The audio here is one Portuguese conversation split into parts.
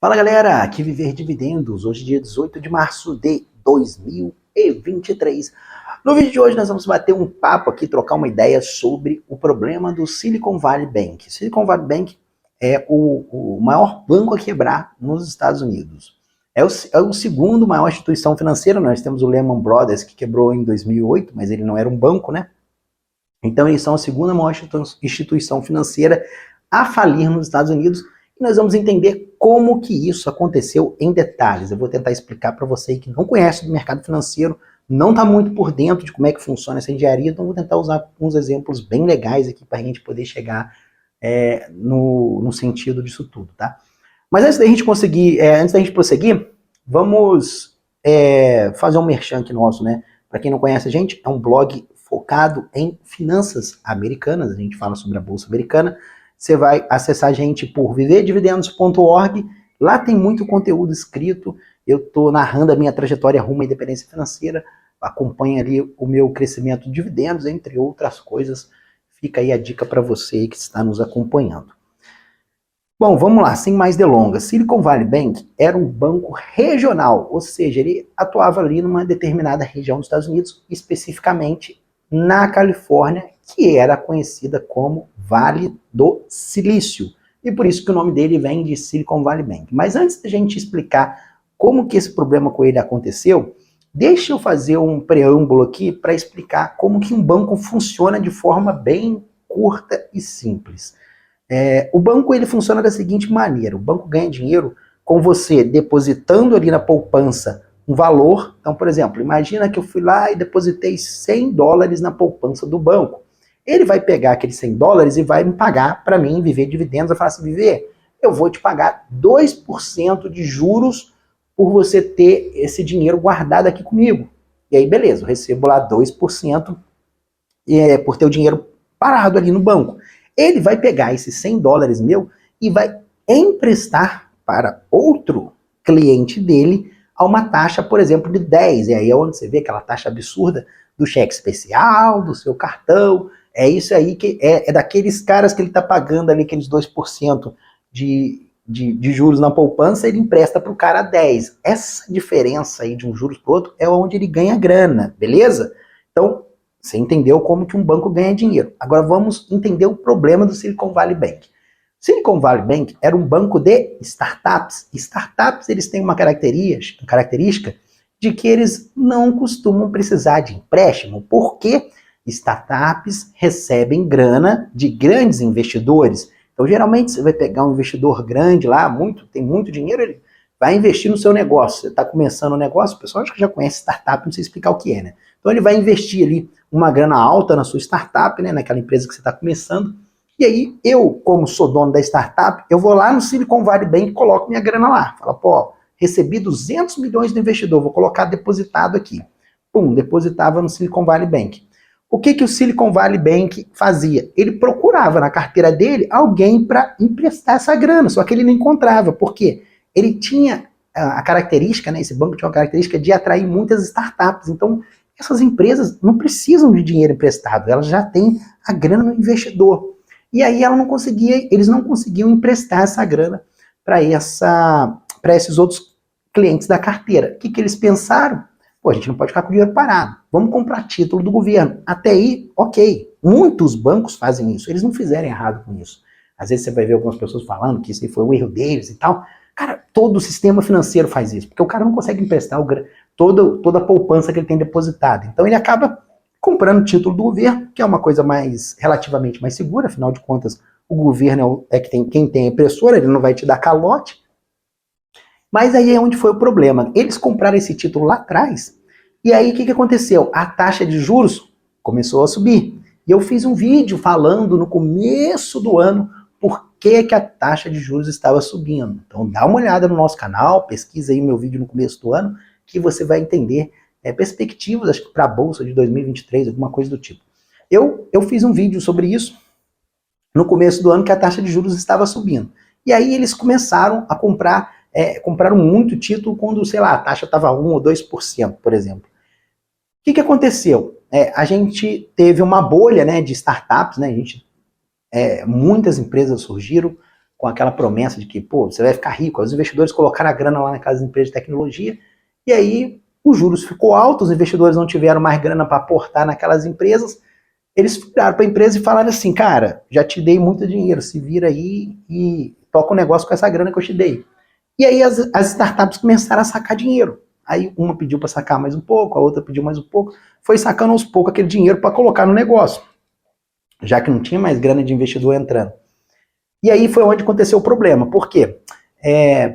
Fala galera, aqui Viver Dividendos, hoje dia 18 de março de 2023. No vídeo de hoje nós vamos bater um papo aqui, trocar uma ideia sobre o problema do Silicon Valley Bank. Silicon Valley Bank é o maior banco a quebrar nos Estados Unidos. É o segundo maior instituição financeira. Nós temos o Lehman Brothers, que quebrou em 2008, mas ele não era um banco, né? Então eles são a segunda maior instituição financeira a falir nos Estados Unidos. E nós vamos entender como que isso aconteceu em detalhes. Eu vou tentar explicar para você que não conhece do mercado financeiro, não está muito por dentro de como é que funciona essa engenharia, então vou tentar usar uns exemplos bem legais aqui para a gente poder chegar no sentido disso tudo, tá? Mas antes da gente prosseguir, vamos fazer um merchan aqui nosso, né? Para quem não conhece a gente, é um blog focado em finanças americanas, a gente fala sobre a Bolsa Americana. Você vai acessar a gente por viverdividendos.org, lá tem muito conteúdo escrito, eu estou narrando a minha trajetória rumo à independência financeira, acompanha ali o meu crescimento de dividendos, entre outras coisas. Fica aí a dica para você que está nos acompanhando. Bom, vamos lá, sem mais delongas. Silicon Valley Bank era um banco regional, ou seja, ele atuava ali numa determinada região dos Estados Unidos, especificamente na Califórnia, que era conhecida como Vale do Silício. E por isso que o nome dele vem de Silicon Valley Bank. Mas antes da gente explicar como que esse problema com ele aconteceu, deixa eu fazer um preâmbulo aqui para explicar como que um banco funciona de forma bem curta e simples. O banco ele funciona da seguinte maneira: o banco ganha dinheiro com você depositando ali na poupança um valor. Então, por exemplo, imagina que eu fui lá e depositei $100 na poupança do banco. Ele vai pegar aqueles $100 e vai me pagar para mim Viver Dividendos. Vai falar assim: Viver, eu vou te pagar 2% de juros por você ter esse dinheiro guardado aqui comigo. E aí, beleza, eu recebo lá 2% por ter o dinheiro parado ali no banco. Ele vai pegar esses $100 meu e vai emprestar para outro cliente dele a uma taxa, por exemplo, de 10. E aí é onde você vê aquela taxa absurda do cheque especial, do seu cartão. É isso aí que é daqueles caras que ele está pagando ali aqueles 2% de juros na poupança, ele empresta para o cara 10. Essa diferença aí de um juros para o outro é onde ele ganha grana, beleza? Então, você entendeu como que um banco ganha dinheiro. Agora vamos entender o problema do Silicon Valley Bank. Silicon Valley Bank era um banco de startups. Startups, eles têm uma característica de que eles não costumam precisar de empréstimo, porque startups recebem grana de grandes investidores. Então, geralmente, você vai pegar um investidor grande lá, tem muito dinheiro, ele vai investir no seu negócio. Você está começando um negócio, o pessoal acho que já conhece startup, não sei explicar o que é, né? Então, ele vai investir ali uma grana alta na sua startup, né, naquela empresa que você está começando. E aí, eu, como sou dono da startup, eu vou lá no Silicon Valley Bank e coloco minha grana lá. Fala, pô, recebi 200 milhões do investidor, vou colocar depositado aqui. Pum, depositava no Silicon Valley Bank. O que o Silicon Valley Bank fazia? Ele procurava na carteira dele alguém para emprestar essa grana, só que ele não encontrava. Por quê? Ele tinha a característica, né, esse banco tinha uma característica de atrair muitas startups. Então, essas empresas não precisam de dinheiro emprestado, elas já têm a grana no investidor. E aí eles não conseguiam emprestar essa grana para esses outros clientes da carteira. O que eles pensaram? Pô, a gente não pode ficar com o dinheiro parado, vamos comprar título do governo. Até aí, ok. Muitos bancos fazem isso, eles não fizeram errado com isso. Às vezes você vai ver algumas pessoas falando que isso foi um erro deles e tal. Cara, todo o sistema financeiro faz isso, porque o cara não consegue emprestar toda a poupança que ele tem depositado. Então ele acaba comprando título do governo, que é uma coisa relativamente mais segura, afinal de contas, o governo quem tem a impressora, ele não vai te dar calote. Mas aí é onde foi o problema. Eles compraram esse título lá atrás, e aí o que aconteceu? A taxa de juros começou a subir. E eu fiz um vídeo falando no começo do ano por que a taxa de juros estava subindo. Então dá uma olhada no nosso canal, pesquisa aí meu vídeo no começo do ano, que você vai entender perspectivas, acho que para a Bolsa de 2023, alguma coisa do tipo. Eu fiz um vídeo sobre isso no começo do ano, que a taxa de juros estava subindo. E aí eles começaram a compraram muito título quando, sei lá, a taxa estava 1 ou 2%, por exemplo. O que aconteceu? A gente teve uma bolha, né, de startups, né, muitas empresas surgiram com aquela promessa de que, pô, você vai ficar rico. Os investidores colocaram a grana lá naquelas empresas de tecnologia, e aí os juros ficou alto, os investidores não tiveram mais grana para aportar naquelas empresas, eles viraram para a empresa e falaram assim, cara, já te dei muito dinheiro, se vira aí e toca um negócio com essa grana que eu te dei. E aí as startups começaram a sacar dinheiro. Aí uma pediu para sacar mais um pouco, a outra pediu mais um pouco, foi sacando aos poucos aquele dinheiro para colocar no negócio, já que não tinha mais grana de investidor entrando. E aí foi onde aconteceu o problema. Por quê?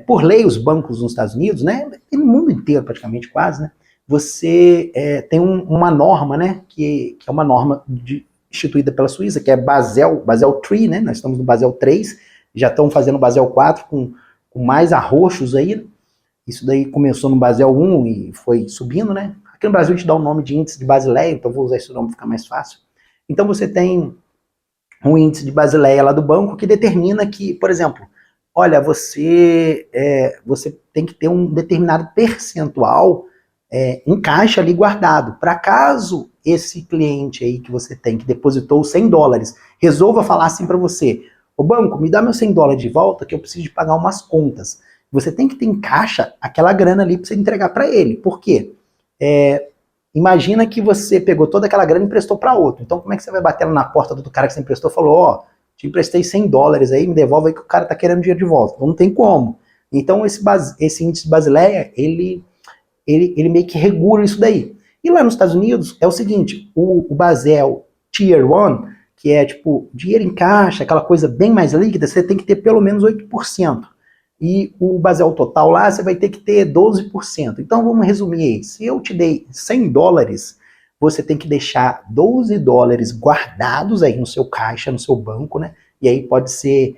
Por lei, os bancos nos Estados Unidos, né, no mundo inteiro praticamente quase, né, você tem uma norma, né, que é uma norma instituída pela Suíça, que é Basel III, né, nós estamos no Basel III, já estão fazendo Basel IV com mais arroxos aí. Isso daí começou no Basel I e foi subindo, né? Aqui no Brasil a gente dá o nome de índice de Basileia, então vou usar esse nome para ficar mais fácil. Então você tem um índice de Basileia lá do banco que determina que, por exemplo, olha, você tem que ter um determinado percentual em caixa ali guardado, para caso esse cliente aí que você tem, que depositou $100, resolva falar assim para você, ô banco, me dá meus $100 de volta que eu preciso de pagar umas contas. Você tem que ter em caixa aquela grana ali para você entregar para ele. Por quê? Imagina que você pegou toda aquela grana e emprestou para outro. Então como é que você vai bater na porta do cara que você emprestou e falou, ó, te emprestei $100 aí, me devolve aí que o cara tá querendo dinheiro de volta. Não tem como. Então esse índice de Basileia, ele meio que regula isso daí. E lá nos Estados Unidos é o seguinte, o Basel Tier 1, que é tipo dinheiro em caixa, aquela coisa bem mais líquida, você tem que ter pelo menos 8%. E o Basel total lá, você vai ter que ter 12%. Então vamos resumir aí. Se eu te dei $100, você tem que deixar $12 guardados aí no seu caixa, no seu banco, né? E aí pode ser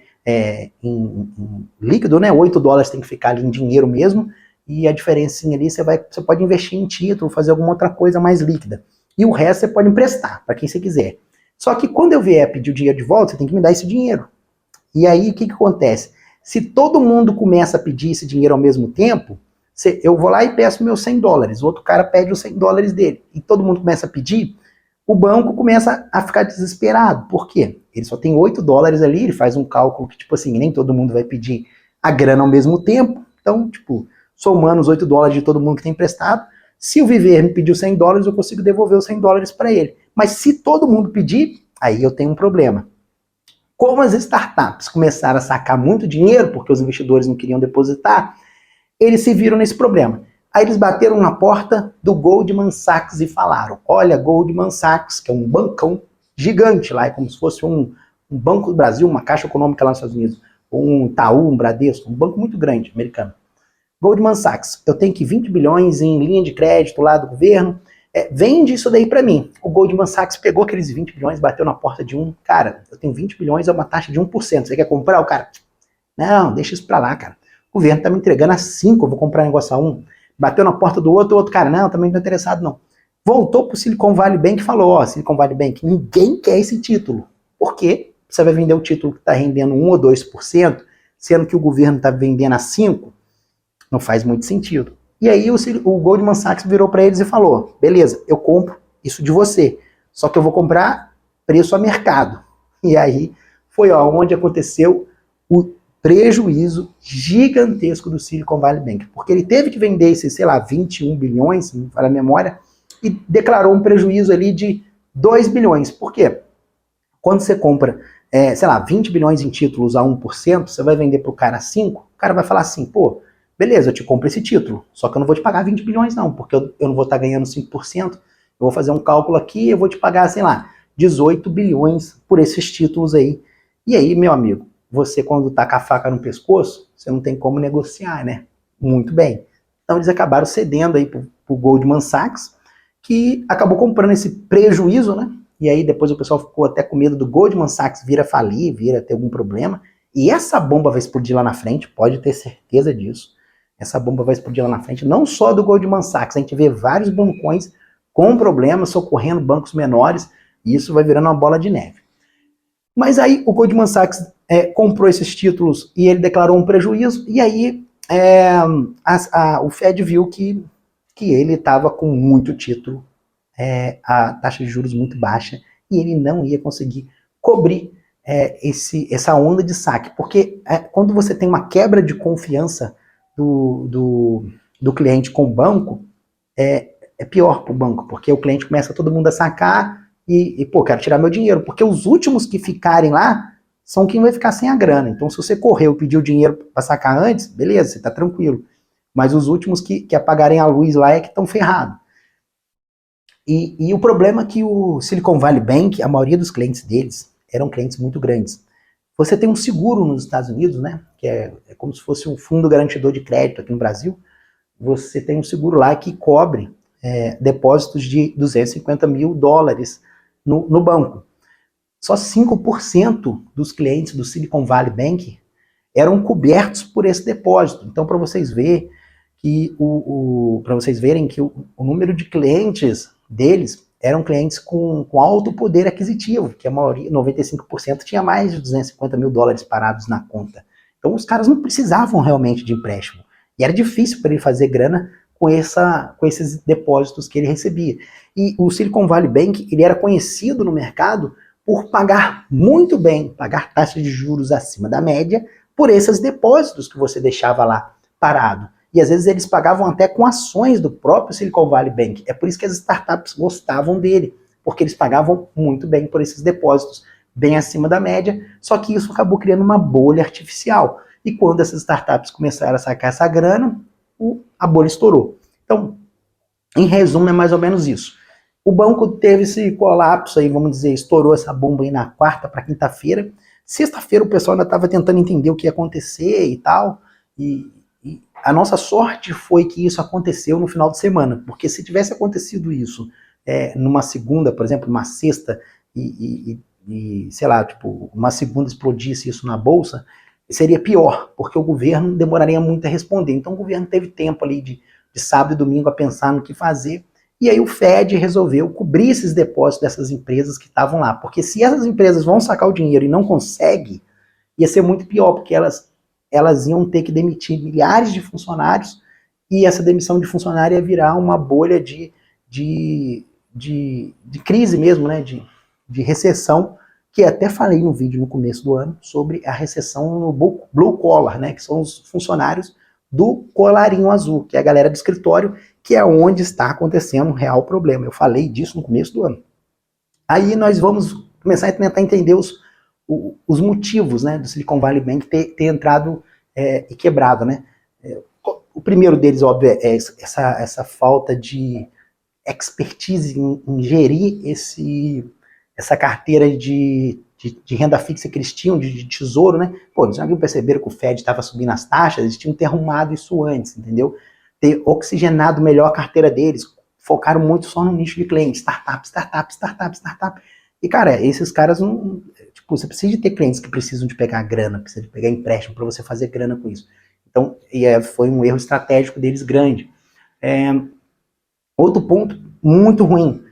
em líquido, né? $8 tem que ficar ali em dinheiro mesmo, e a diferencinha ali você pode investir em título, fazer alguma outra coisa mais líquida. E o resto você pode emprestar, para quem você quiser. Só que quando eu vier pedir o dinheiro de volta, você tem que me dar esse dinheiro. E aí o que acontece? Se todo mundo começa a pedir esse dinheiro ao mesmo tempo, eu vou lá e peço meus $100, o outro cara pede os $100 dele, e todo mundo começa a pedir, o banco começa a ficar desesperado. Por quê? Ele só tem $8 ali, ele faz um cálculo que, tipo assim, nem todo mundo vai pedir a grana ao mesmo tempo, então, tipo, somando os $8 de todo mundo que tem emprestado, se o Viver me pediu $100, eu consigo devolver os $100 para ele. Mas se todo mundo pedir, aí eu tenho um problema. Como as startups começaram a sacar muito dinheiro, porque os investidores não queriam depositar, eles se viram nesse problema. Aí eles bateram na porta do Goldman Sachs e falaram, olha, Goldman Sachs, que é um bancão gigante lá, é como se fosse um Banco do Brasil, uma Caixa Econômica lá nos Estados Unidos, um Itaú, um Bradesco, um banco muito grande, americano. Goldman Sachs, eu tenho que 20 bilhões em linha de crédito lá do governo, vende isso daí para mim. O Goldman Sachs pegou aqueles 20 bilhões, bateu na porta de um, cara, eu tenho 20 bilhões, é uma taxa de 1%, você quer comprar? O cara, não, deixa isso pra lá, cara. O governo tá me entregando a 5, eu vou comprar negócio a 1. Bateu na porta do outro, o outro cara, não, também não tô interessado não. Voltou pro Silicon Valley Bank e falou, ó, Silicon Valley Bank, ninguém quer esse título. Por quê? Você vai vender o título que tá rendendo 1 ou 2%, sendo que o governo tá vendendo a 5%, não faz muito sentido. E aí o Goldman Sachs virou para eles e falou, beleza, eu compro isso de você, só que eu vou comprar preço a mercado. E aí foi onde aconteceu o prejuízo gigantesco do Silicon Valley Bank, porque ele teve que vender esses, sei lá, 21 bilhões, se não me falha a memória, e declarou um prejuízo ali de 2 bilhões. Por quê? Quando você compra, sei lá, 20 bilhões em títulos a 1%, você vai vender para o cara 5%, o cara vai falar assim, pô, beleza, eu te compro esse título, só que eu não vou te pagar 20 bilhões não, porque eu não vou estar ganhando 5%, eu vou fazer um cálculo aqui, eu vou te pagar, sei lá, 18 bilhões por esses títulos aí. E aí, meu amigo, você quando tá com a faca no pescoço, você não tem como negociar, né? Muito bem. Então eles acabaram cedendo aí pro Goldman Sachs, que acabou comprando esse prejuízo, né? E aí depois o pessoal ficou até com medo do Goldman Sachs vir a falir, vir a ter algum problema. E essa bomba vai explodir lá na frente, pode ter certeza disso. Essa bomba vai explodir lá na frente, não só do Goldman Sachs, a gente vê vários bancões com problemas, socorrendo bancos menores, e isso vai virando uma bola de neve. Mas aí o Goldman Sachs comprou esses títulos e ele declarou um prejuízo, e aí o Fed viu que ele estava com muito título, a taxa de juros muito baixa, e ele não ia conseguir cobrir essa onda de saque. Porque quando você tem uma quebra de confiança do cliente com o banco, é pior para o banco, porque o cliente começa todo mundo a sacar pô, quero tirar meu dinheiro, porque os últimos que ficarem lá são quem vai ficar sem a grana. Então, se você correu e pediu dinheiro para sacar antes, beleza, você está tranquilo. Mas os últimos que apagarem a luz lá é que estão ferrados. E o problema é que o Silicon Valley Bank, a maioria dos clientes deles eram clientes muito grandes. Você tem um seguro nos Estados Unidos, né? Que é como se fosse um fundo garantidor de crédito aqui no Brasil. Você tem um seguro lá que cobre depósitos de 250 mil dólares no banco. Só 5% dos clientes do Silicon Valley Bank eram cobertos por esse depósito. Então, para vocês verem que o número de clientes deles eram clientes com alto poder aquisitivo, que a maioria, 95%, tinha mais de 250 mil dólares parados na conta. Então, os caras não precisavam realmente de empréstimo. E era difícil para ele fazer grana com esses depósitos que ele recebia. E o Silicon Valley Bank, ele era conhecido no mercado por pagar muito bem, pagar taxas de juros acima da média, por esses depósitos que você deixava lá parado. E às vezes eles pagavam até com ações do próprio Silicon Valley Bank. É por isso que as startups gostavam dele, porque eles pagavam muito bem por esses depósitos, bem acima da média, só que isso acabou criando uma bolha artificial. E quando essas startups começaram a sacar essa grana, a bolha estourou. Então, em resumo, é mais ou menos isso. O banco teve esse colapso aí, vamos dizer, estourou essa bomba aí na quarta para quinta-feira. Sexta-feira o pessoal ainda estava tentando entender o que ia acontecer e tal. E a nossa sorte foi que isso aconteceu no final de semana, porque se tivesse acontecido isso numa segunda, por exemplo, uma sexta, sei lá, tipo, uma segunda explodisse isso na bolsa, seria pior, porque o governo demoraria muito a responder. Então o governo teve tempo ali de sábado e domingo a pensar no que fazer, e aí o Fed resolveu cobrir esses depósitos dessas empresas que estavam lá, porque se essas empresas vão sacar o dinheiro e não conseguem, ia ser muito pior, porque elas iam ter que demitir milhares de funcionários, e essa demissão de funcionário ia virar uma bolha de crise mesmo, né, de recessão, que até falei no vídeo no começo do ano, sobre a recessão no blue collar, né, que são os funcionários do colarinho azul, que é a galera do escritório, que é onde está acontecendo um real problema. Eu falei disso no começo do ano. Aí nós vamos começar a tentar entender os motivos, né, do Silicon Valley Bank ter entrado e quebrado, né. O primeiro deles, óbvio, é essa falta de expertise em gerir essa carteira de renda fixa que eles tinham, de tesouro, né? Pô, eles não perceberam que o Fed estava subindo as taxas, eles tinham que ter arrumado isso antes, entendeu? Ter oxigenado melhor a carteira deles, focaram muito só no nicho de clientes, startup. E, cara, esses caras não... Tipo, você precisa de ter clientes que precisam de pegar grana, precisa de pegar empréstimo para você fazer grana com isso. Então, foi um erro estratégico deles grande. Outro ponto muito ruim,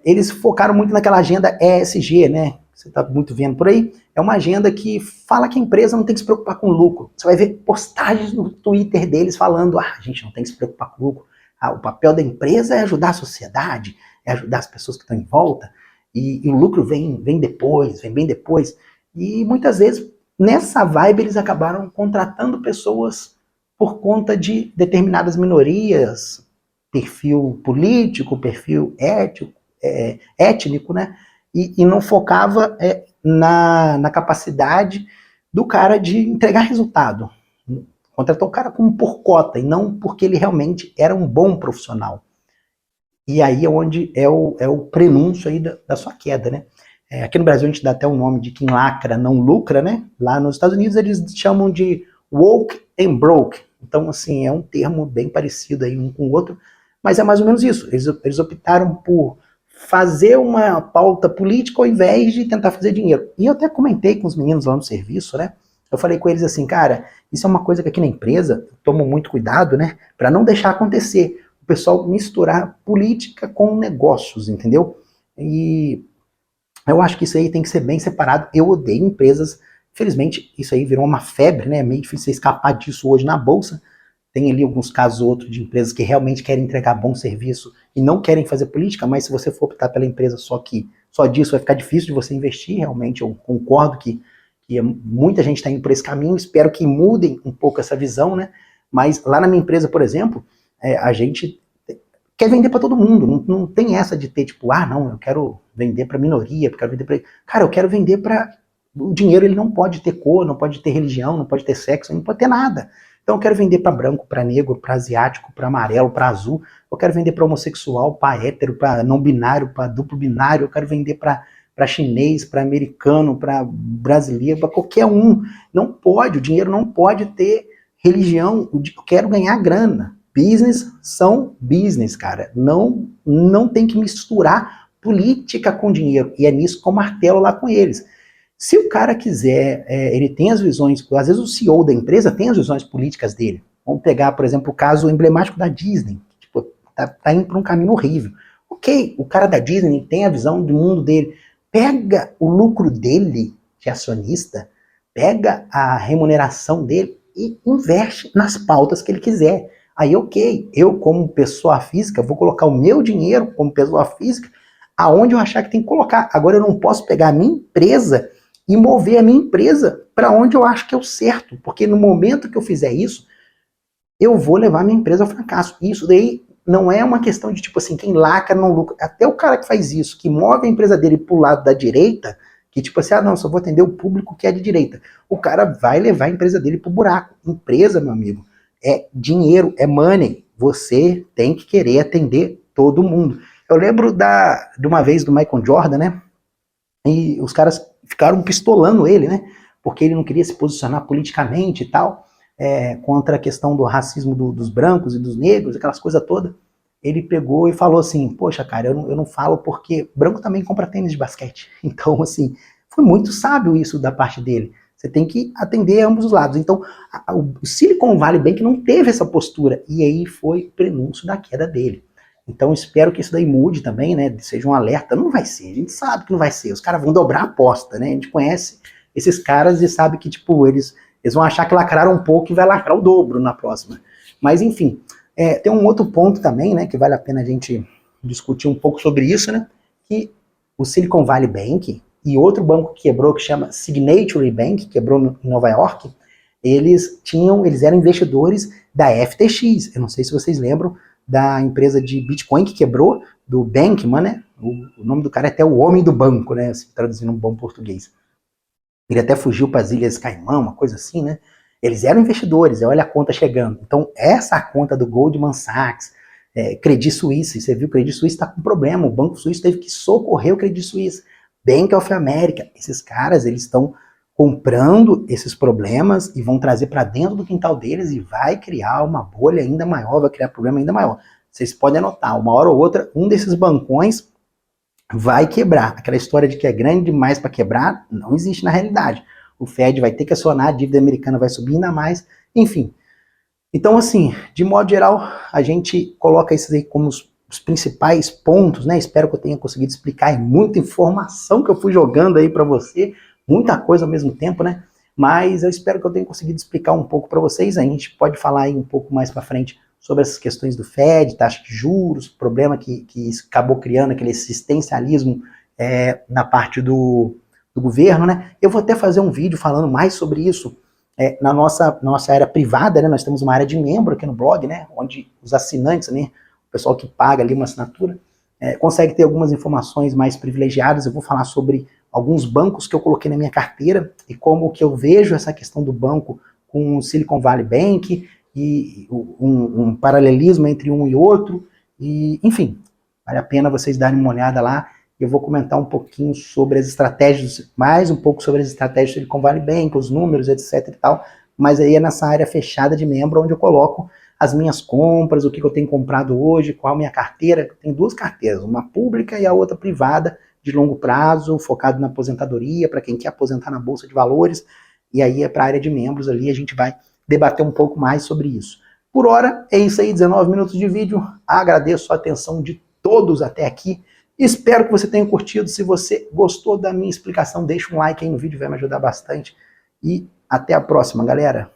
eles focaram muito naquela agenda ESG, né? Você está muito vendo por aí. É uma agenda que fala que a empresa não tem que se preocupar com lucro. Você vai ver postagens no Twitter deles falando: a gente não tem que se preocupar com lucro. O papel da empresa é ajudar a sociedade, é ajudar as pessoas que estão em volta. E o lucro vem depois, vem bem depois. E muitas vezes, nessa vibe, eles acabaram contratando pessoas por conta de determinadas minorias, perfil político, perfil étnico, né? E não focava na capacidade do cara de entregar resultado. Contratou o cara como por cota, e não porque ele realmente era um bom profissional. E aí é onde é o prenúncio aí da sua queda, né? Aqui no Brasil a gente dá até o nome de quem lacra não lucra, né? Lá nos Estados Unidos eles chamam de woke and broke. Então, assim, é um termo bem parecido aí um com o outro, mas é mais ou menos isso. Eles optaram por fazer uma pauta política ao invés de tentar fazer dinheiro. E eu até comentei com os meninos lá no serviço, né? Eu falei com eles assim, cara, isso é uma coisa que aqui na empresa eu tomo muito cuidado, né? Para não deixar acontecer. O pessoal misturar política com negócios, entendeu? E eu acho que isso aí tem que ser bem separado. Eu odeio empresas. Infelizmente, isso aí virou uma febre, né? É meio difícil você escapar disso hoje na bolsa. Tem ali alguns casos ou outros de empresas que realmente querem entregar bom serviço e não querem fazer política, mas se você for optar pela empresa só que só disso vai ficar difícil de você investir, realmente eu concordo que muita gente está indo por esse caminho, espero que mudem um pouco essa visão, né? Mas lá na minha empresa, por exemplo, a gente quer vender para todo mundo, não tem essa de ter tipo, não, eu quero vender para minoria, eu quero vender para... Cara, eu quero vender para... O dinheiro ele não pode ter cor, não pode ter religião, não pode ter sexo, não pode ter nada. Então eu quero vender para branco, para negro, para asiático, para amarelo, para azul, eu quero vender para homossexual, para hétero, para não binário, para duplo binário, eu quero vender para chinês, para americano, para brasileiro, para qualquer um. Não pode, o dinheiro não pode ter religião, eu quero ganhar grana. Business são business, cara. Não tem que misturar política com dinheiro. E é nisso que eu martelo lá com eles. Se o cara quiser, ele tem as visões, às vezes o CEO da empresa tem as visões políticas dele. Vamos pegar, por exemplo, o caso emblemático da Disney. Tipo, tá indo para um caminho horrível. Ok, o cara da Disney tem a visão do mundo dele. Pega o lucro dele, de acionista, pega a remuneração dele e investe nas pautas que ele quiser. Aí, ok, eu como pessoa física, vou colocar o meu dinheiro como pessoa física aonde eu achar que tem que colocar. Agora eu não posso pegar a minha empresa e mover a minha empresa para onde eu acho que é o certo, porque no momento que eu fizer isso, eu vou levar minha empresa ao fracasso. Isso daí não é uma questão de tipo assim, quem lacra não lucra. Até o cara que faz isso, que move a empresa dele pro lado da direita, que tipo assim, não, só vou atender o público que é de direita. O cara vai levar a empresa dele pro buraco. Empresa, meu amigo, é dinheiro, é money. Você tem que querer atender todo mundo. Eu lembro de uma vez do Michael Jordan, né? E os caras ficaram pistolando ele, né? Porque ele não queria se posicionar politicamente e tal, contra a questão do racismo dos brancos e dos negros, aquelas coisas todas. Ele pegou e falou assim, poxa, cara, eu não falo porque branco também compra tênis de basquete. Então, assim, foi muito sábio isso da parte dele. Você tem que atender ambos os lados. Então, o Silicon Valley Bank não teve essa postura. E aí foi o prenúncio da queda dele. Então, espero que isso daí mude também, né? Seja um alerta. Não vai ser, a gente sabe que não vai ser. Os caras vão dobrar a aposta, né? A gente conhece esses caras e sabe que, tipo, eles vão achar que lacraram um pouco e vai lacrar o dobro na próxima. Mas, enfim, tem um outro ponto também, né? Que vale a pena a gente discutir um pouco sobre isso, né? Que o Silicon Valley Bank e outro banco que quebrou, que chama Signature Bank, quebrou em Nova York, eles eram investidores da FTX. Eu não sei se vocês lembram da empresa de Bitcoin que quebrou, do Bankman, né? O nome do cara é até o homem do banco, né? Assim, traduzindo um bom português. Ele até fugiu para as Ilhas Caimão, uma coisa assim, né? Eles eram investidores, olha a conta chegando. Então, essa conta do Goldman Sachs, Credit Suisse, você viu, o Credit Suisse está com problema, o Banco Suíço teve que socorrer o Credit Suisse. Bank of America, esses caras, eles estão comprando esses problemas e vão trazer para dentro do quintal deles e vai criar uma bolha ainda maior, vai criar problema ainda maior. Vocês podem anotar, uma hora ou outra, um desses bancões vai quebrar. Aquela história de que é grande demais para quebrar, não existe na realidade. O Fed vai ter que acionar, a dívida americana vai subir ainda mais, enfim. Então, assim, de modo geral, a gente coloca isso aí como os principais pontos, né? Espero que eu tenha conseguido explicar, é muita informação que eu fui jogando aí para você, muita coisa ao mesmo tempo, né? Mas eu espero que eu tenha conseguido explicar um pouco para vocês. A gente pode falar aí um pouco mais para frente sobre essas questões do Fed, taxa de juros, problema que acabou criando aquele assistencialismo na parte do governo, né? Eu vou até fazer um vídeo falando mais sobre isso na nossa área privada, né? Nós temos uma área de membro aqui no blog, né? Onde os assinantes, né? O pessoal que paga ali uma assinatura, consegue ter algumas informações mais privilegiadas. Eu vou falar sobre alguns bancos que eu coloquei na minha carteira e como que eu vejo essa questão do banco com o Silicon Valley Bank e um paralelismo entre um e outro. E, enfim, vale a pena vocês darem uma olhada lá. Eu vou comentar um pouquinho sobre as estratégias, mais um pouco sobre as estratégias do Silicon Valley Bank, os números, etc e tal, mas aí é nessa área fechada de membro, onde eu coloco as minhas compras, o que eu tenho comprado hoje, qual a minha carteira. Eu tenho duas carteiras, uma pública e a outra privada, de longo prazo, focado na aposentadoria, para quem quer aposentar na Bolsa de Valores, e aí é para a área de membros ali, a gente vai debater um pouco mais sobre isso. Por hora, é isso aí, 19 minutos de vídeo, agradeço a atenção de todos até aqui, espero que você tenha curtido. Se você gostou da minha explicação, deixa um like aí no vídeo, vai me ajudar bastante, e até a próxima, galera!